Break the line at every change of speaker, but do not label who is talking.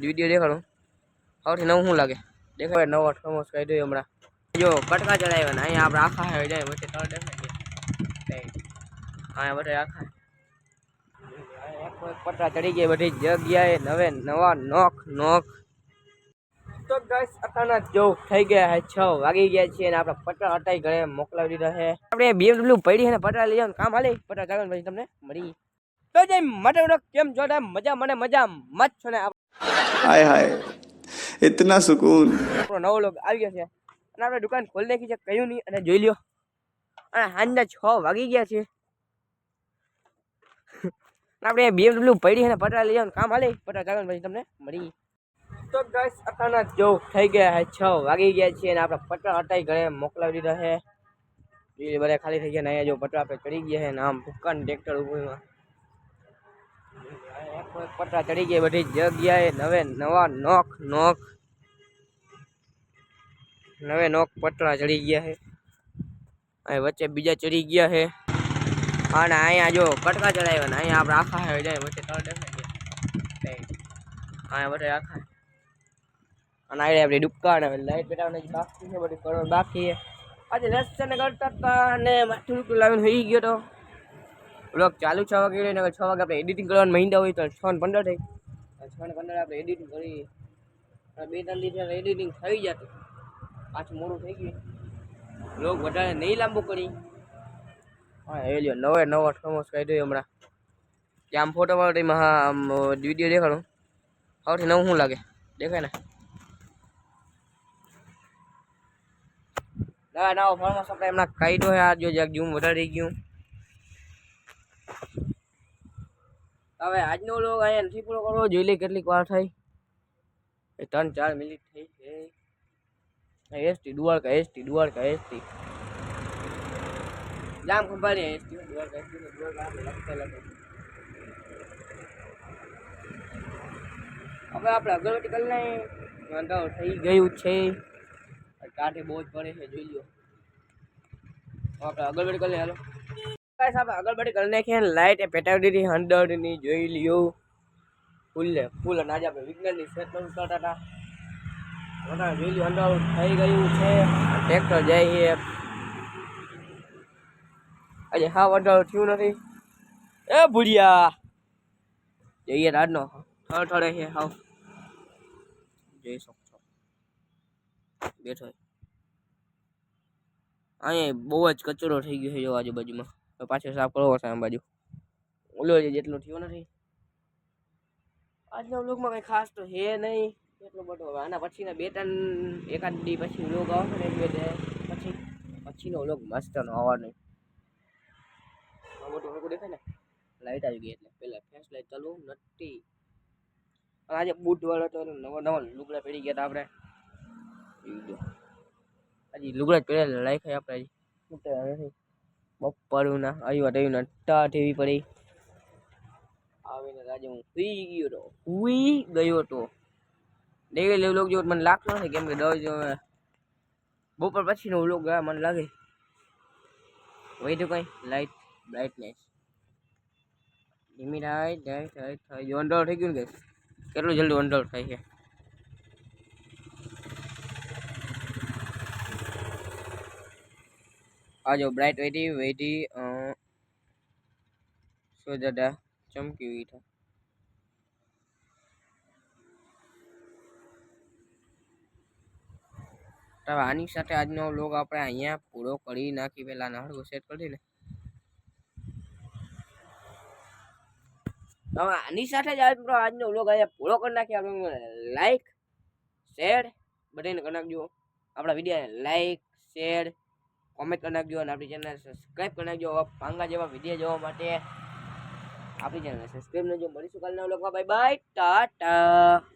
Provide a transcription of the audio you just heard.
video દેખાડું સૌથી નવું શું લાગે દેખાય નવો થર્મોસ કાઢ્યો હમણાં જો કટકા ચડાવ્યા ને અહીંયા આપણે આખા આવી જાય વચ્ચે તળ દેખાય અહીંયા બધા આખા પટ્ટા ચડી ગયા બધી જગ્યાએ નવે નવા નોખ તો ગાઈસ અત્યારના જો થઈ ગયા છે 6 વાગી ગયા છે અને આપણે પટ્ટા હટાઈ ઘરે મોકલાવી દીધા છે આપણે BMW પડી છે ને પટ્ટા લઈ જવાનું કામ હાલે પટ્ટા ચાલવાનું પછી તમને મળી તો જય માટે કેમ જોતા મજા મને મજા મત છો ને
हाय हाय इतना सुकून
આપણો નવો લોગ આવી ગયો છે અને આપણે દુકાન ખોલી નાખી છે કયું નહીં અને જોઈ લ્યો અને સાંજના 6 વાગી ગયા છે આપણે BMW પડી છે ને પટ્ટા લઈ જવાનું કામ હાલે પટ્ટા ચાલવાનું પછી તમને મળી તો ગાઈસ અત્યારના જો થઈ ગયા છે 6 વાગી ગયા છે અને આપણે પટ્ટા હટાઈ ઘરે મોકલાવી દીધા છે એ બધા ખાલી થઈ ગયા ને અહીંયા જો પટ્ટા આપણે ચડી ગયા છે ને આમ દુકાન ટ્રેક્ટર ઉભું પટ્ટા ચડી ગયા બધી જગ્યાએ નવે નવા નોખ પટ્ટા ચડી ગયા છે અહીં વચ્ચે બીજા ચડી ગયા છે અને અહીંયા જો કટકા ચડાવ્યા ને અહીંયા આપણે આખા આવી જાય વચ્ચે તળ દેખાય અહીંયા બધા આખા અને આવી આપણી દુકાન હવે લાઈટ પેટાવાની બાકી છે બધી કરોડ બાકી છે આજે લેસન કરતા હતા અને માથું લાવીને હોઈ ગયો તો બ્લોગ ચાલુ 6 વાગે ને 6 વાગે આપણે એડિટિંગ કરવાનું મહિના હોય તો 6:15 થઈ 6:15 આપણે એડિટિંગ કરી 2-3 દિવસ એડિટિંગ થઈ જતું પાછું મોડું થઈ ગયું બ્લોગ વધારે નહીં લાંબો કરી હા એ લ્યો નવો થર્મોસ કાઢ્યો હમણાં કે આમ ફોટો પાડવામાં હા આમ વિડીયો દેખાડું સૌથી નવું શું લાગે દેખાય ને નવો થર્મોસ આપણે એમના કાઢ્યો છે આ જો જ્યાં ઝૂમ વધારે થઈ ગયું હવે આજનો લોગ અહીંયા નથી પૂરો કરવો જોઈ લે કેટલીક વાર થઈ 3-4 મિનિટ થઈ છે એસટી દ્વારકા જામ ખબર એસટી દ્વારકા લખતા હવે આપણે અગરબત્તી કરી લઈએ વાંધો થઈ ગયું છે કાંઠે બહુ જ પડે છે જોઈ લો આપણે અગરબત્તી કરી લઈએ હાલો ગાઈસ આપણે અગરબત્તી કરી નાખીએ લાઈટ એ પેટાવી દીધી 100 ની જોઈ લ્યો ફૂલ અને આજે આપણે વિજ્ઞાનની સેટ પણ કરતા હતા જોઈ લ્યો 100 થઈ ગયું છે ટ્રેક્ટર જાય છે આજે હા 100 થયું નથી એ ભૂડિયા જઈએ રાજનો થડે છે હાવ જઈ શકશો બેઠો અહીંયા બહુ જ કચરો થઈ ગયો છે જો આજુબાજુમાં પાછો સાફ કરવો છે આમ બાજુ ઓલો જેટલો થયો નથી આજના વ્લોગમાં કઈ ખાસ તો છે નહીં એટલો બધો આના પછીના 2-3 એકાદ દી પછી વ્લોગ આવશે ને પછીનો વ્લોગ મસ્ત નો આવવા નહીં મોટું મોટું દેખાય ને લાઈટ આવી ગઈ એટલે પેલા ફેસ લાઈટ ચાલુ નથી આજે બુધવાર હતો નવા લુગડા પહેરી ગયા હતા આપણે હજી લુગડા જ પહેરેલા લાઈખાય આપણે હજી બપોરું ના આવ્યું નટ્ટા ઠેવી પડી આવીને આજે હું સુઈ ગયો તો ડેલી લેવ લોક જેવો મને લાગતો નથી કેમ કે દવા જો બપોર પછીનો લોક ગયા મને લાગે વહી તો કઈ લાઈટ બ્રાઇટનેસ ધીમી થાય જો અંડર થઈ ગયું ને કેટલું જલ્દી અંડર થાય છે આ જો બ્રાઇટ વેટી સો જ્યાદા ચમકી हुई था તો આની સાથે આજનો વ્લોગ આપણે અહીંયા પૂરો કરી નાખી પેલા નાહડો સેટ કરી ને હવે આની સાથે જ આજનો વ્લોગ અહીંયા પૂરો કરી નાખી આપણે લાઈક શેર બધાને કરી નાખજો આપણા વિડીયોને લાઈક શેર કોમેન્ટ કરી નાખજો અને આપણી ચેનલ સબસ્ક્રાઈબ કરી નાખજો પાંગા જેવા વિડીયો જોવા માટે આપણી ચેનલ સબસ્ક્રાઈબ કરજો મળીશું કાલના વ્લોગમાં બાય બાય ટાટા